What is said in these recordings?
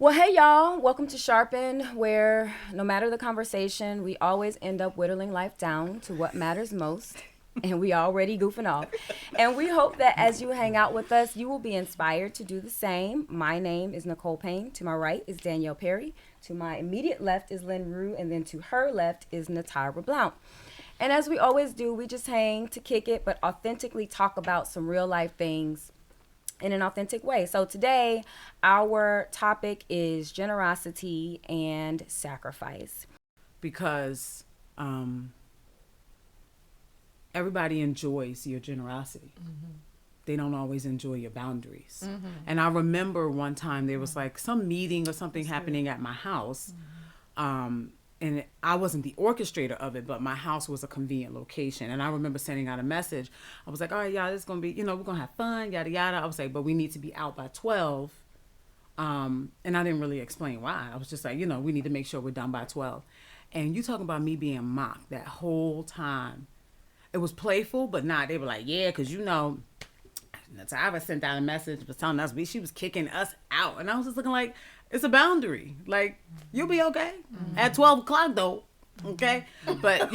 Well, hey y'all, welcome to Sharpen, where no matter the conversation, we always end up whittling life down to what matters most. And we already goofing off. And we hope that as you hang out with us, you will be inspired to do the same. My name is Nicole Payne. To my right is Danielle Perry. To my immediate left is Lynn Rue. And then to her left is Natara Blount. And as we always do, we just hang to kick it, but authentically talk about some real life things in an authentic way. So today, our topic is generosity and sacrifice. Because everybody enjoys your generosity. They don't always enjoy your boundaries. And I remember one time there was like some meeting or something happening at my house. And I wasn't the orchestrator of it, but my house was a convenient location. And I remember sending out a message. I was like, all right, y'all, this is going to be, we're going to have fun, yada, yada. I was like, but we need to be out by 12. And I didn't really explain why. I was just like, we need to make sure we're done by 12. And you talking about me being mocked that whole time. It was playful, but not. They were like, yeah, because Natara sent out a message, was telling us she was kicking us out. And I was just looking like, it's a boundary. Like, you'll be okay. At 12 o'clock, though. Okay? But,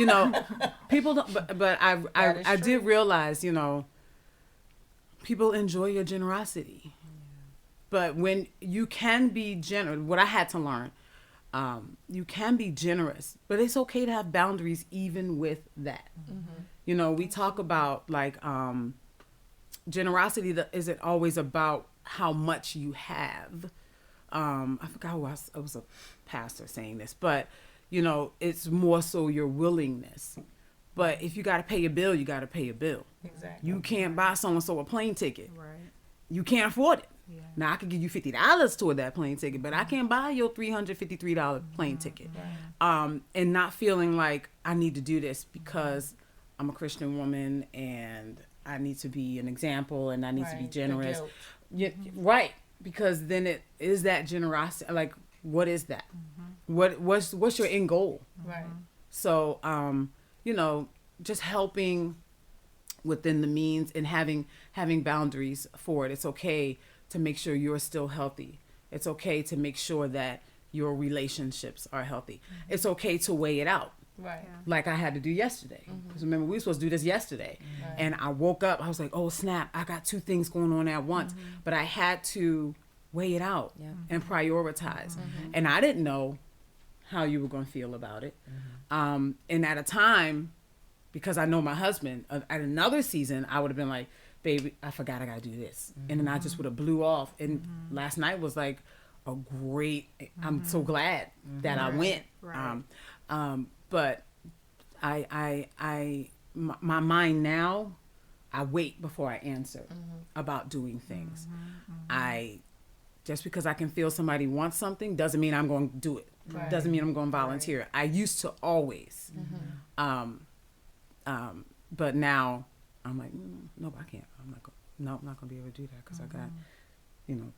people don't, but I did realize, people enjoy your generosity. But when you can be generous, what I had to learn, you can be generous, but it's okay to have boundaries even with that. We talk about like generosity that isn't always about how much you have. I forgot who I was a pastor saying this, but it's more so your willingness. But if you got to pay a bill, you got to pay a bill. Exactly. You can't buy so-and-so a plane ticket. Right. You can't afford it. Yeah. Now I could give you $50 toward that plane ticket, but I can't buy your $353 plane ticket. Right. And not feeling like I need to do this because I'm a Christian woman and I need to be an example and I need to be Right. The generous. guilt. Yeah, right. Because then it is that generosity. Like, what is that? What's your end goal? Right. So, just helping within the means and having boundaries for it. It's okay to make sure you're still healthy. It's okay to make sure that your relationships are healthy. It's okay to weigh it out. Right. Like I had to do yesterday. Because remember, we were supposed to do this yesterday. Right. And I woke up, I was like, oh snap, I got two things going on at once. But I had to weigh it out and prioritize. And I didn't know how you were going to feel about it. And at a time, because I know my husband, at another season, I would have been like, baby, I forgot I got to do this. And then I just would have blew off. And last night was like a great, I'm so glad that I went. Right. But my mind now, I wait before I answer about doing things. Just because I can feel somebody wants something doesn't mean I'm going to do it. Right. Doesn't mean I'm going to volunteer. Right. I used to always. But now I'm like, no, I can't. I'm not going to be able to do that because I got,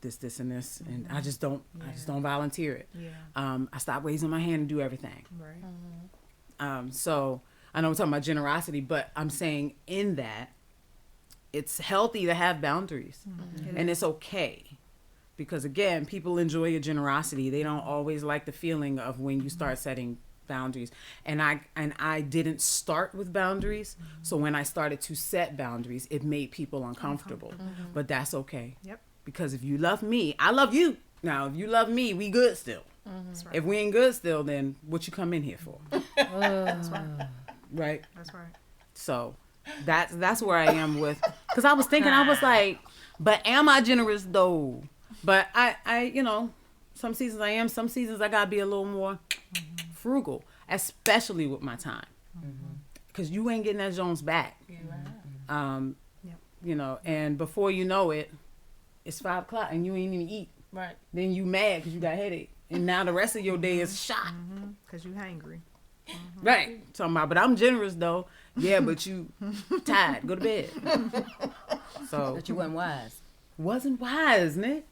this and this, and I just don't volunteer it. Yeah. I stopped raising my hand and do everything. Right. So I know we're talking about generosity, but I'm saying in that it's healthy to have boundaries, and it's okay. Because again, people enjoy your generosity. They don't always like the feeling of when you start setting boundaries. And I didn't start with boundaries. So when I started to set boundaries, it made people uncomfortable. But that's okay. Yep. Because if you love me, I love you. Now, if you love me, we good still. That's right. If we ain't good still, then what you come in here for? That's right. Right? That's right. So that's where I am with, because I was thinking, I was like, but am I generous though? But I some seasons I am, some seasons I gotta be a little more frugal, especially with my time, because you ain't getting that Jones back. And before you know it, it's 5 o'clock and you ain't even eat. Right. Then you mad because you got a headache, and now the rest of your day is shot. Because you hangry. Right. Talking about, but I'm generous though. Yeah, but you tired. Go to bed. So But you wasn't wise. wasn't wise, Nick.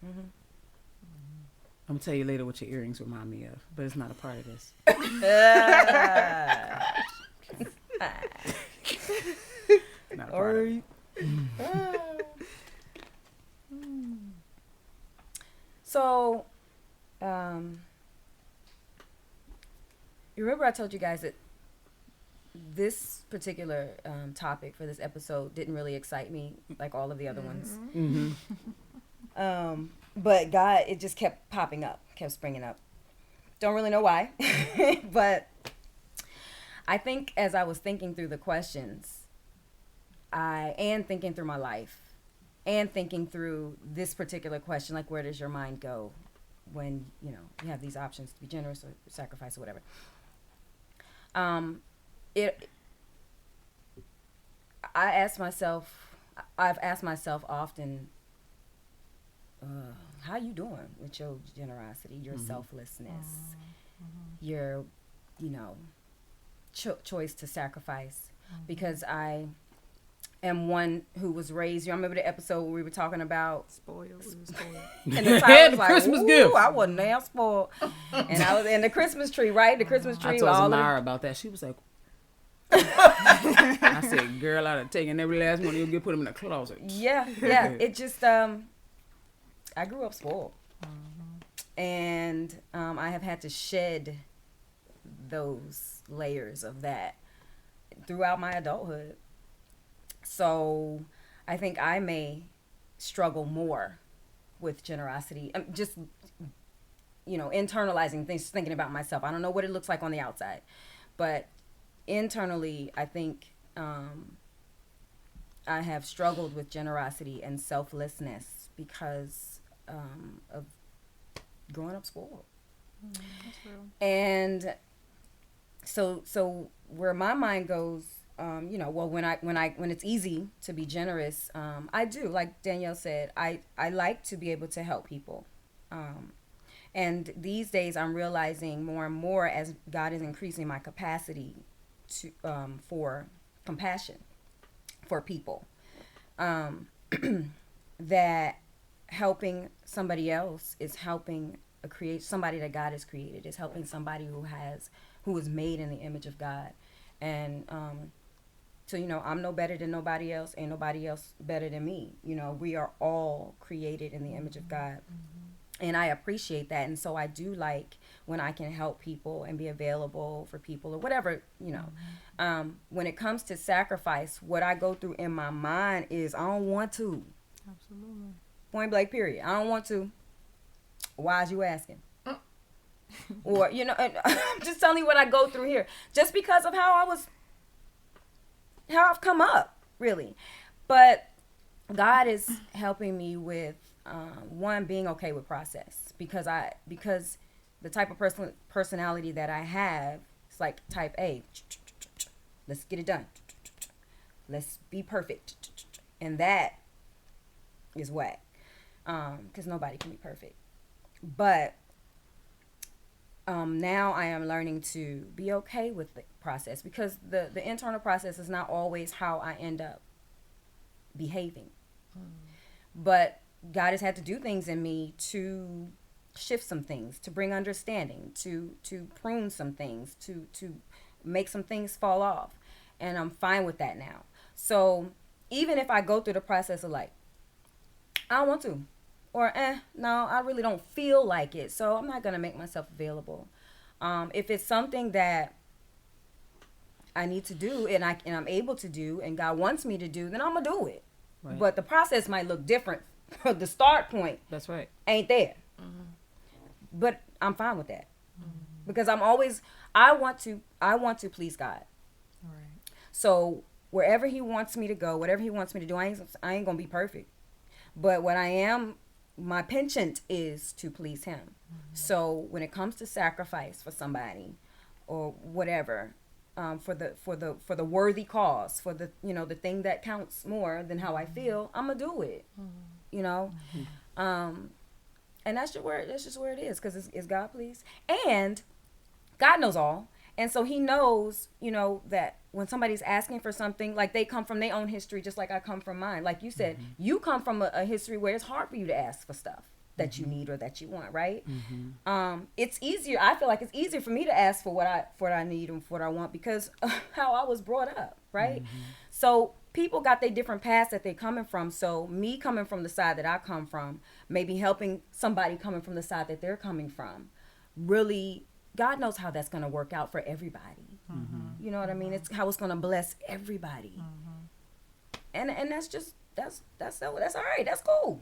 I'm gonna tell you later what your earrings remind me of, but it's not a part of this. Not a part of it. So You remember I told you guys that this particular topic for this episode didn't really excite me like all of the other ones. But God, it just kept popping up, kept springing up. Don't really know why, but I think as I was thinking through the questions, and thinking through my life, and thinking through this particular question, like where does your mind go when you have these options to be generous or sacrifice or whatever. I've asked myself often, how you doing with your generosity, your selflessness, your, choice to sacrifice? Because I am one who was raised. You remember the episode where we were talking about Spoiled. We were spoiled. and the child was like, Christmas "Ooh, gift." I wasn't now spoiled. And I was in the Christmas tree, right? The Christmas tree. I with told all Zamara about that. She was like, I said, girl, I'd have taken every last one you'll put them in the closet. Yeah. It just, I grew up spoiled. And I have had to shed those layers of that throughout my adulthood. So I think I may struggle more with generosity. Just, internalizing things, thinking about myself. I don't know what it looks like on the outside. But internally, I think I have struggled with generosity and selflessness because of growing up spoiled. That's real. And so where my mind goes, well, when it's easy to be generous, I do, like Danielle said, I like to be able to help people. And these days I'm realizing more and more as God is increasing my capacity to for compassion for people, that helping somebody else is helping somebody that God has created, is helping somebody who is made in the image of God. And so I'm no better than nobody else, ain't nobody else better than me. We are all created in the image of God. And I appreciate that. And so I do like when I can help people and be available for people or whatever, when it comes to sacrifice, what I go through in my mind is I don't want to. Absolutely. Point blank, period. I don't want to. Why is you asking? Or, and I'm just telling you what I go through here. Just because of how I've come up, really. But God is helping me with one, being okay with process, because the type of personality that I have, it's like type A. Let's get it done. Let's be perfect. And that is whack, because nobody can be perfect. But now I am learning to be okay with the process, because the internal process is not always how I end up behaving. But God has had to do things in me to shift some things, to bring understanding, to prune some things, to make some things fall off. And I'm fine with that now. So even if I go through the process of like, I don't want to, or no, I really don't feel like it, so I'm not going to make myself available. If it's something that I need to do and I'm able to do and God wants me to do, then I'm going to do it. Right. But the process might look different. The start point, that's right, ain't there. But I'm fine with that, because I want to please God. All right. So wherever He wants me to go, whatever He wants me to do, I ain't gonna be perfect. But what I am, my penchant is to please Him. So when it comes to sacrifice for somebody or whatever, for the worthy cause, for the the thing that counts more than how I feel, I'm gonna do it. And that's just where it is, because it's God please, and God knows all, and so He knows that when somebody's asking for something, like they come from their own history, just like I come from mine. Like you said, you come from a history where it's hard for you to ask for stuff that you need or that you want, right? It's easier. I feel like it's easier for me to ask for what I need and for what I want, because of how I was brought up, right? So people got their different paths that they're coming from. So me coming from the side that I come from, maybe helping somebody coming from the side that they're coming from, really, God knows how that's going to work out for everybody. You know what I mean? It's how it's going to bless everybody. And that's all right. That's cool.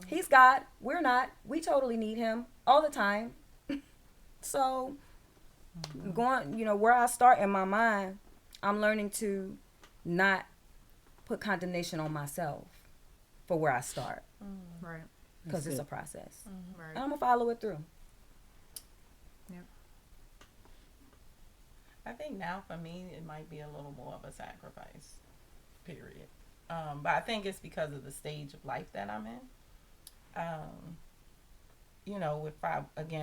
He's God. We're not. We totally need him all the time. So going, where I start in my mind, I'm learning to not put condemnation on myself for where I start. Right. Because That's it's it. a process. Right. And I'm going to follow it through. Yep. I think now for me, it might be a little more of a sacrifice, period. But I think it's because of the stage of life that I'm in. With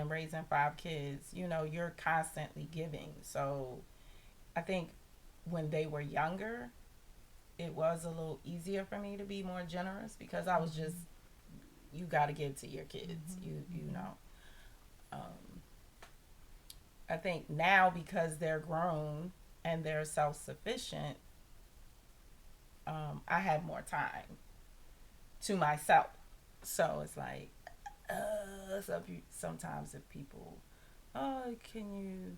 raising 5 kids, you're constantly giving. So I think when they were younger, it was a little easier for me to be more generous because I was just, you got to give to your kids, you know. I think now because they're grown and they're self-sufficient, I have more time to myself. So it's like, sometimes if people, can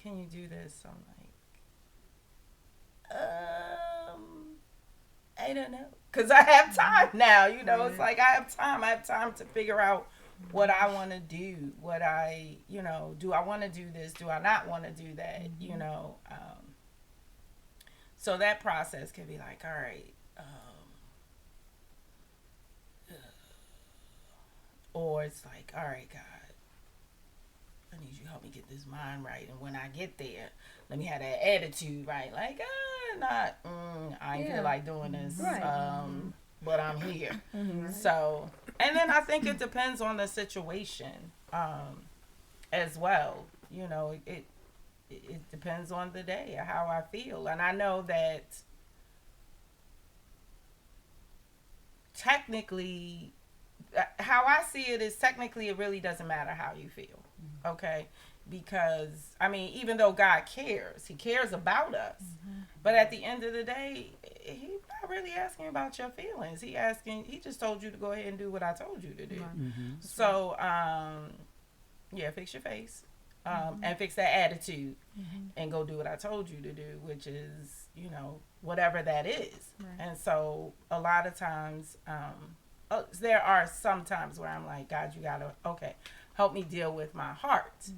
you do this? I'm like, I don't know. Because I have time now, It's like I have time to figure out what I want to do, what I, do I want to do this? Do I not want to do that? So that process can be like, all right, or it's like, all right, God, I need you to help me get this mind right. And when I get there, let me have that attitude right. Like, I ain't feel like doing this. Right. But I'm here. So, and then I think it depends on the situation as well. It depends on the day, how I feel. And I know that technically, how I see it is technically it really doesn't matter how you feel, okay? Because, even though God cares, he cares about us. But at the end of the day, he's not really asking about your feelings. He just told you to go ahead and do what I told you to do. So, fix your face. And fix that attitude and go do what I told you to do, which is, whatever that is. Right. And so a lot of times, there are some times where I'm like, God, you gotta, help me deal with my heart.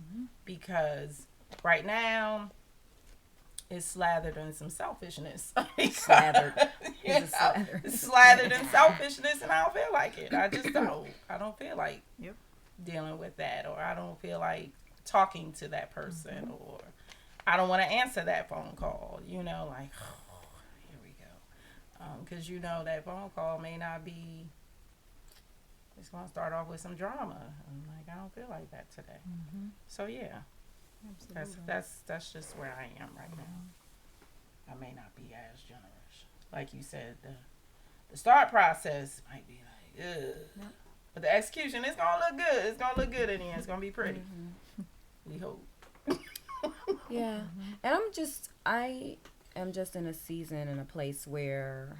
Because right now, it's slathered in some selfishness. Slathered. Slathered in selfishness, and I don't feel like it. I just don't. I don't feel like dealing with that, or I don't feel like talking to that person, or I don't want to answer that phone call, here we go. Because that phone call may not be, it's going to start off with some drama. I'm like, I don't feel like that today. So yeah, that's just where I am right now. I may not be as generous. Like you said, the start process might be like, ugh. But the execution, it's going to look good. It's going to look good in the end. It's going to be pretty. We hope. Yeah. And I am just in a season, in a place where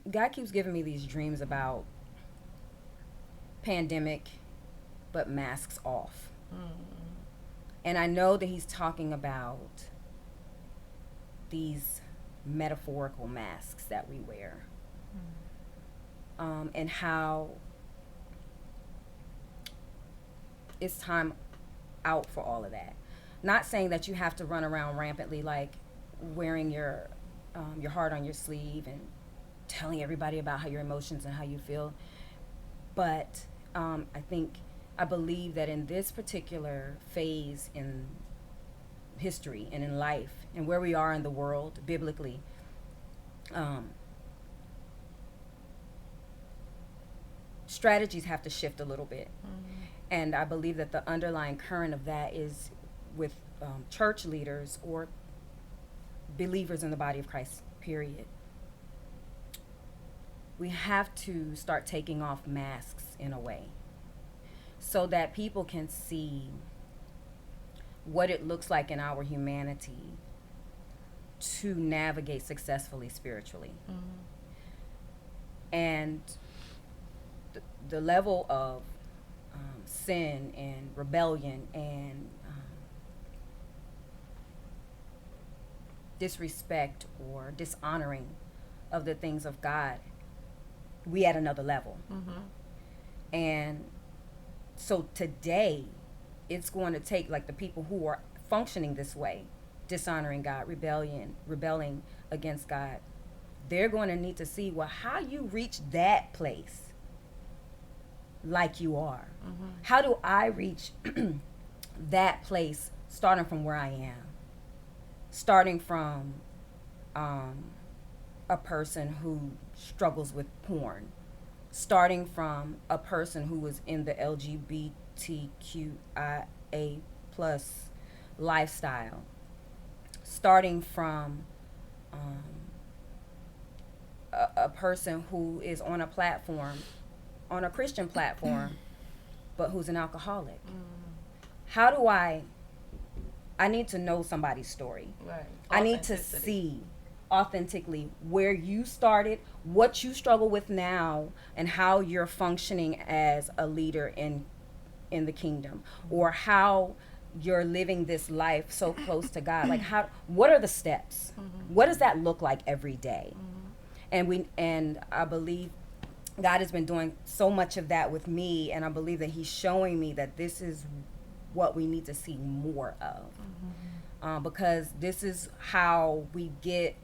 God keeps giving me these dreams about pandemic, but masks off. And I know that he's talking about these metaphorical masks that we wear. And how it's time out for all of that. Not saying that you have to run around rampantly, like wearing your heart on your sleeve and telling everybody about how your emotions and how you feel. But I believe that in this particular phase in history and in life and where we are in the world biblically, strategies have to shift a little bit. And I believe that the underlying current of that is with church leaders or believers in the body of Christ, period. We have to start taking off masks in a way so that people can see what it looks like in our humanity to navigate successfully spiritually. And the level of sin and rebellion and disrespect or dishonoring of the things of God, we at another level. And so today, it's going to take, like, the people who are functioning this way, dishonoring God, rebelling against God, they're going to need to see, well, how you reach that place like you are. How do I reach that place starting from where I am? Starting from a person who struggles with porn. Starting from a person who is in the LGBTQIA plus lifestyle. Starting from a person who is on a platform, on a Christian platform, but who's an alcoholic. How do I need to know somebody's story. Right. I need to see authentically where you started, what you struggle with now, and how you're functioning as a leader in the kingdom, or how you're living this life so close to God. Like, what are the steps? What does that look like every day? And I believe God has been doing so much of that with me, and I believe that He's showing me that this is what we need to see more of. Because this is how we get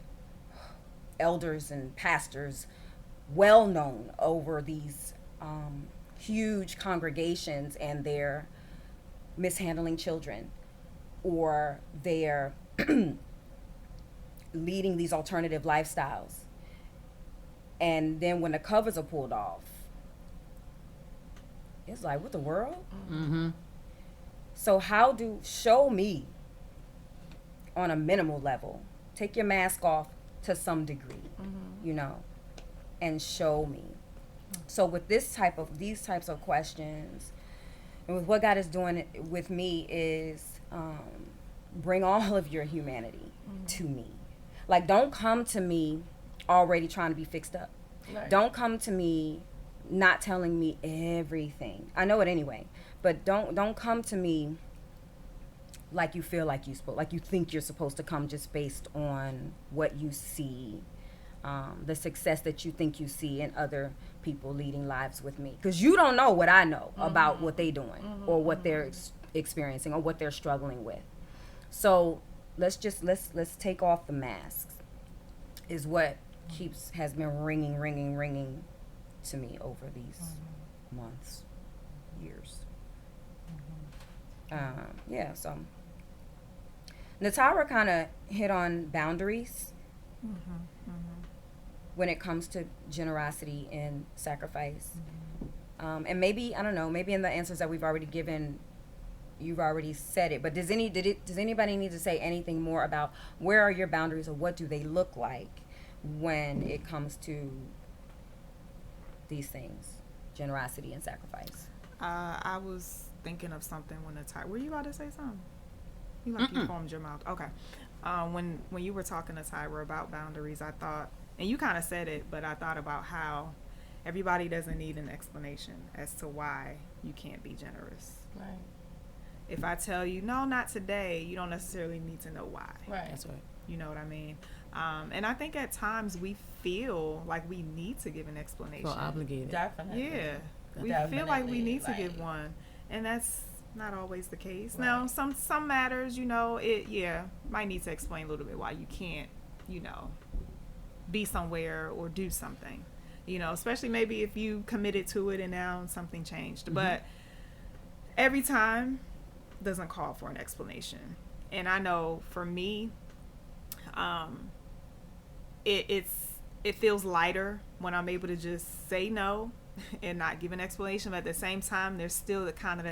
elders and pastors well known over these huge congregations, and they're mishandling children, or they're leading these alternative lifestyles. And then when the covers are pulled off, it's like, what the world? So show me on a minimal level, take your mask off to some degree, and show me. So with these types of questions, and with what God is doing with me, is bring all of your humanity to me. Like, don't come to me already trying to be fixed up. Right. Don't come to me not telling me everything. I know it anyway, but don't come to me like you feel like like you think you're supposed to come, just based on what you see, the success that you think you see in other people leading lives with me, because you don't know what I know about what they're doing, or what they're experiencing, or what they're struggling with. So let's take off the masks, is what has been ringing to me over these months, years. So Natara kind of hit on boundaries when it comes to generosity and sacrifice. And maybe, I don't know, maybe in the answers that we've already given, you've already said it, but does anybody need to say anything more about where are your boundaries, or what do they look like when it comes to these things, generosity and sacrifice? I was thinking of something when were you about to say something? You formed your mouth. Okay. When you were talking to Tyra about boundaries, I thought, and you kind of said it, but I thought about how everybody doesn't need an explanation as to why you can't be generous. Right. If I tell you, no, not today, you don't necessarily need to know why. Right. That's right. You know what I mean? And I think at times we feel like we need to give an explanation. Feel obligated. Definitely. Yeah. We feel like we need to give one. And that's not always the case. Right. Now, some matters, might need to explain a little bit why you can't, be somewhere or do something. Especially maybe if you committed to it and now something changed. But every time doesn't call for an explanation. And I know for me, it feels lighter when I'm able to just say no and not give an explanation. But at the same time, there's still the kind of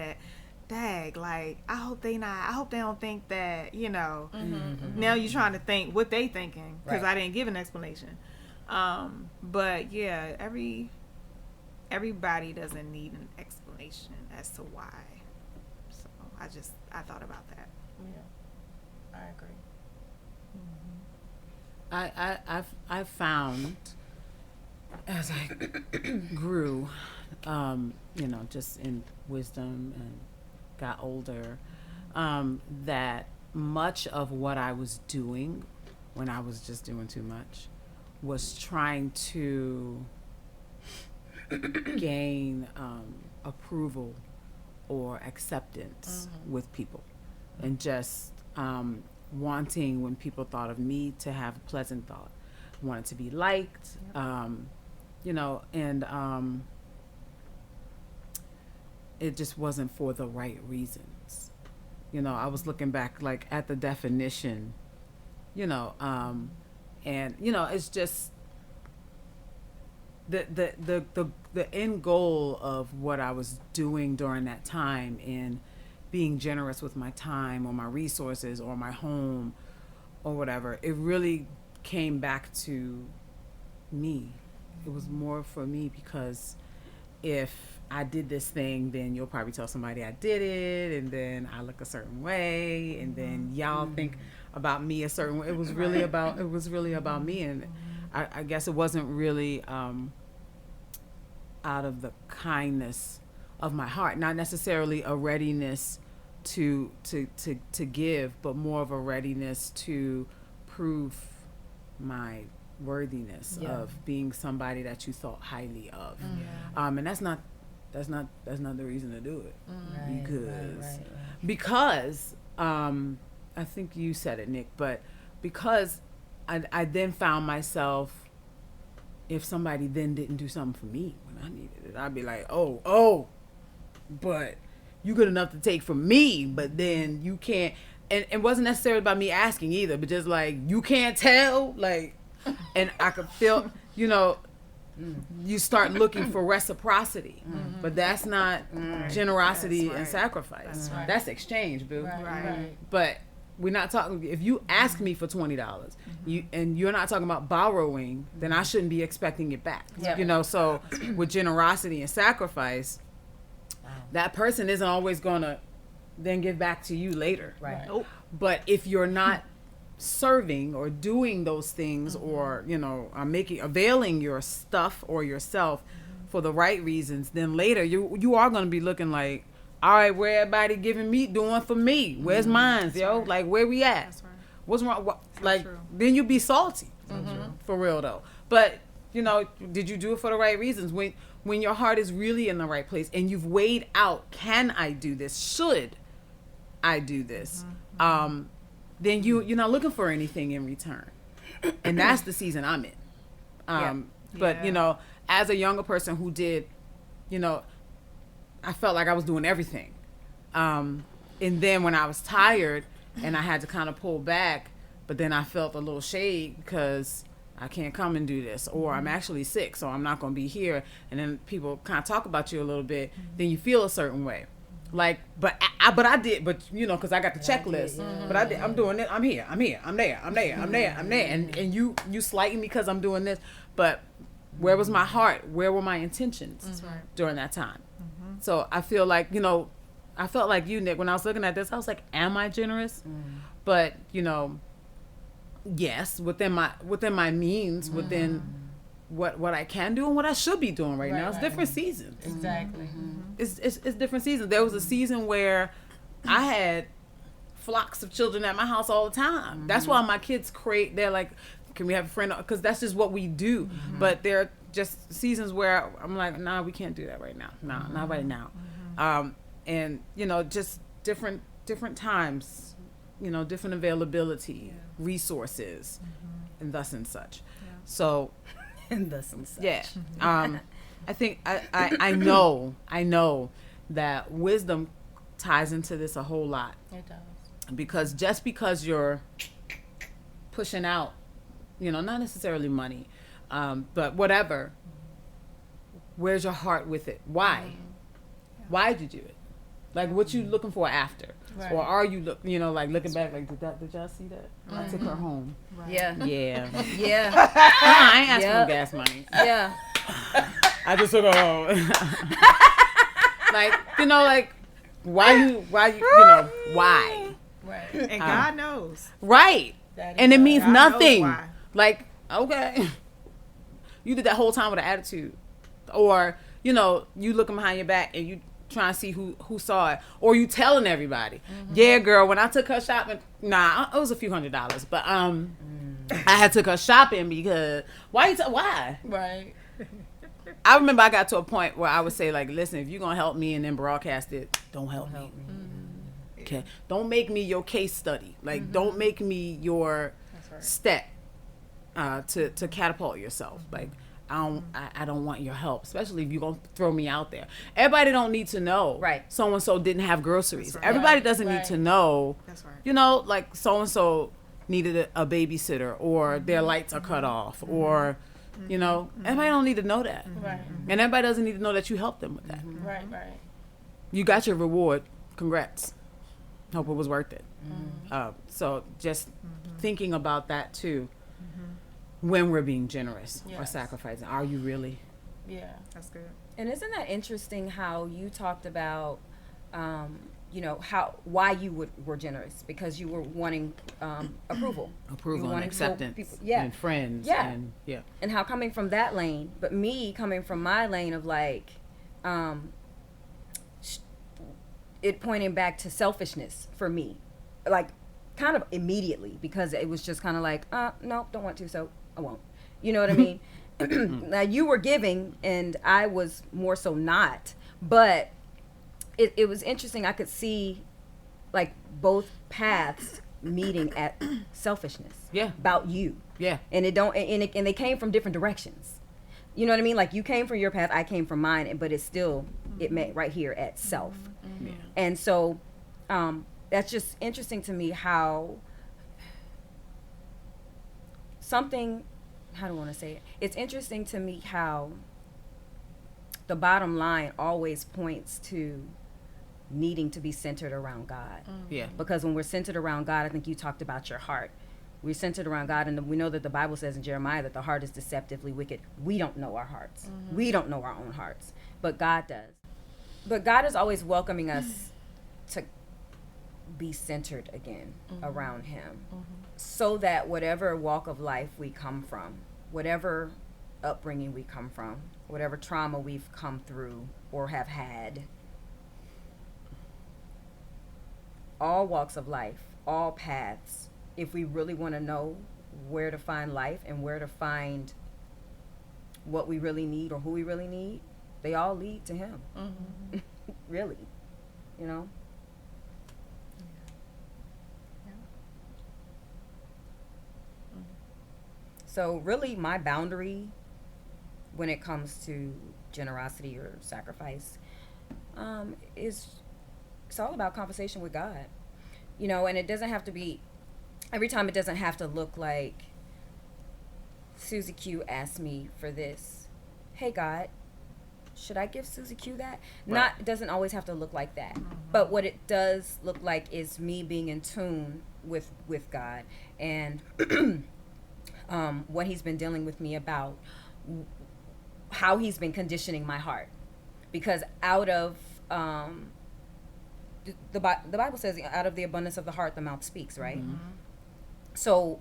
that, like, I hope they don't think that, now you're trying to think what they thinking, because I didn't give an explanation. But yeah, everybody doesn't need an explanation as to why. So I thought about that. I agree. I've found as I grew, just in wisdom and got older, that much of what I was doing when I was just doing too much was trying to gain approval or acceptance with people, and just wanting, when people thought of me, to have a pleasant thought, wanted to be liked, it just wasn't for the right reasons. I was looking back like at the definition, and it's just the end goal of what I was doing during that time, in being generous with my time or my resources or my home or whatever. It really came back to me. It was more for me, because if I did this thing, then you'll probably tell somebody I did it, and then I look a certain way, and then y'all think about me a certain way. It was really about me, and I guess it wasn't really out of the kindness of my heart, not necessarily a readiness to give, but more of a readiness to prove my worthiness of being somebody that you thought highly of. And that's not the reason to do it. Because I think you said it, Nick, but because I then found myself, if somebody then didn't do something for me when I needed it, I'd be like, oh, but you good enough to take from me, but then you can't. And it wasn't necessarily about me asking either, but just like, you can't tell, like, and I could feel, you start looking for reciprocity, but that's not generosity and sacrifice. That's exchange, boo. But we're not talking. If you ask me for $20, and you're not talking about borrowing, then I shouldn't be expecting it back. So with generosity and sacrifice, that person isn't always gonna then give back to you later. Nope. But if you're not serving or doing those things, or availing your stuff or yourself for the right reasons, then later you are going to be looking like, all right, where everybody doing for me? Where's mine, yo? Like, where we at? That's right. What's wrong? Like, true. then you be salty. For real though. But did you do it for the right reasons? When your heart is really in the right place, and you've weighed out, can I do this? Should I do this? Then you're not looking for anything in return. And that's the season I'm in. But as a younger person who did, I felt like I was doing everything. And then when I was tired and I had to kind of pull back, but then I felt a little shade because I can't come and do this, or I'm actually sick, so I'm not going to be here. And then people kind of talk about you a little bit, then you feel a certain way. Like, but I did, because I got the checklist. But I'm doing it. I'm here. I'm there. And you slighting me because I'm doing this. But where was my heart? Where were my intentions during that time? So I feel like, I felt like you, Nick, when I was looking at this, I was like, am I generous? But, yes, within my means, within what I can do and what I should be doing right now. It's different seasons. Exactly. It's different seasons. There was a season where I had flocks of children at my house all the time. That's why my kids they're like, can we have a friend? Because that's just what we do. But there are just seasons where I'm like, nah, we can't do that right now. Nah, not right now. And just different times, different availability, resources, and thus and such. So, And thus and such. yeah. I think I know that wisdom ties into this a whole lot. It does. Because just because you're pushing out, not necessarily money, but whatever, where's your heart with it? Why? Why did you do it? Like, what you looking for after? Right. Or are you looking back like, did y'all see that? I took her home. Right. Yeah. Yeah. Yeah. I ain't asking Yep. for gas money. Yeah. I just took her home. why? Right. And God knows. Right. That And it is means God knows nothing. why. Like, okay. You did that whole time with an attitude. Or, you know, you looking behind your back and you trying to see who saw it. Or you telling everybody. Yeah, girl, when I took her shopping, it was a few $100s. But I had took her shopping because why? right. I remember I got to a point where I would say, like, listen, if you're going to help me and then broadcast it, don't help me. Okay? Don't make me your case study. Like, don't make me your step to catapult yourself. Like, I don't want your help, especially if you're going to throw me out there. Everybody don't need to know so-and-so didn't have groceries. That's right. Everybody doesn't need to know, That's right. you know, like so-and-so needed a babysitter or their lights are cut off or... You know, everybody don't need to know that. Right. And everybody doesn't need to know that you helped them with that. Right. Right. You got your reward. Congrats. Hope it was worth it. So just thinking about that too when we're being generous or Yes. sacrificing. Are you really? Yeah. That's good. And isn't that interesting how you talked about, you know, why you were generous? Because you were wanting approval. Approval and wanting to show acceptance people- yeah. and friends. Yeah. And, yeah. And how coming from that lane, but me coming from my lane of like, it pointing back to selfishness for me, like kind of immediately, because it was just kind of like, no, don't want to, so I won't. You know what I mean? Now you were giving and I was more so not, but it was interesting. I could see like both paths meeting at selfishness. Yeah. About you. Yeah. And they came from different directions. You know what I mean? Like you came from your path, I came from mine, but it's still it met right here at self. Yeah. And so that's just interesting to me how something, how do I want to say it? It's interesting to me how the bottom line always points to needing to be centered around God. Yeah. Because when we're centered around God, I think you talked about your heart. We're centered around God, and we know that the Bible says in Jeremiah that the heart is deceptively wicked. We don't know our hearts. We don't know our own hearts, but God does. But God is always welcoming us to be centered again around Him, so that whatever walk of life we come from, whatever upbringing we come from, whatever trauma we've come through or have had, all walks of life, all paths, if we really want to know where to find life and where to find what we really need or who we really need, they all lead to Him. Really, you know? So really my boundary when it comes to generosity or sacrifice is it's all about conversation with God. You know, and it doesn't have to be every time. It doesn't have to look like Susie Q asked me for this. Hey God, should I give Susie Q that? Right. It doesn't always have to look like that. But what it does look like is me being in tune with God and what He's been dealing with me about, how He's been conditioning my heart. Because out of the Bible says, out of the abundance of the heart, the mouth speaks, right? So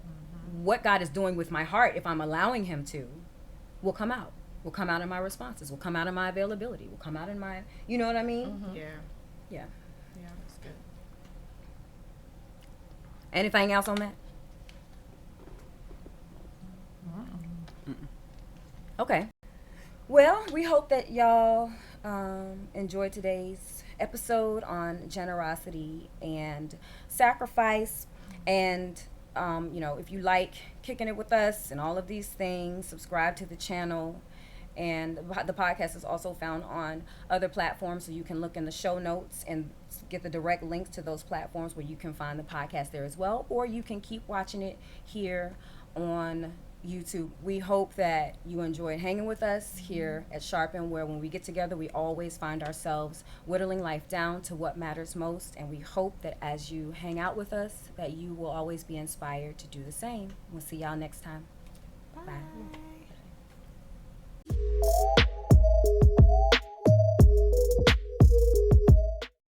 what God is doing with my heart, if I'm allowing Him to, will come out. Will come out in my responses. Will come out in my availability. Will come out in my, you know what I mean? Yeah. Yeah. Yeah, that's good. Anything else on that? Okay. Well, we hope that y'all enjoyed today's episode on generosity and sacrifice. And, you know, if you like kicking it with us and all of these things, subscribe to the channel. And the podcast is also found on other platforms, so you can look in the show notes and get the direct links to those platforms where you can find the podcast there as well, or you can keep watching it here on YouTube. We hope that you enjoyed hanging with us here at Sharpen, where when we get together, we always find ourselves whittling life down to what matters most. And we hope that as you hang out with us, that you will always be inspired to do the same. We'll see y'all next time. Bye.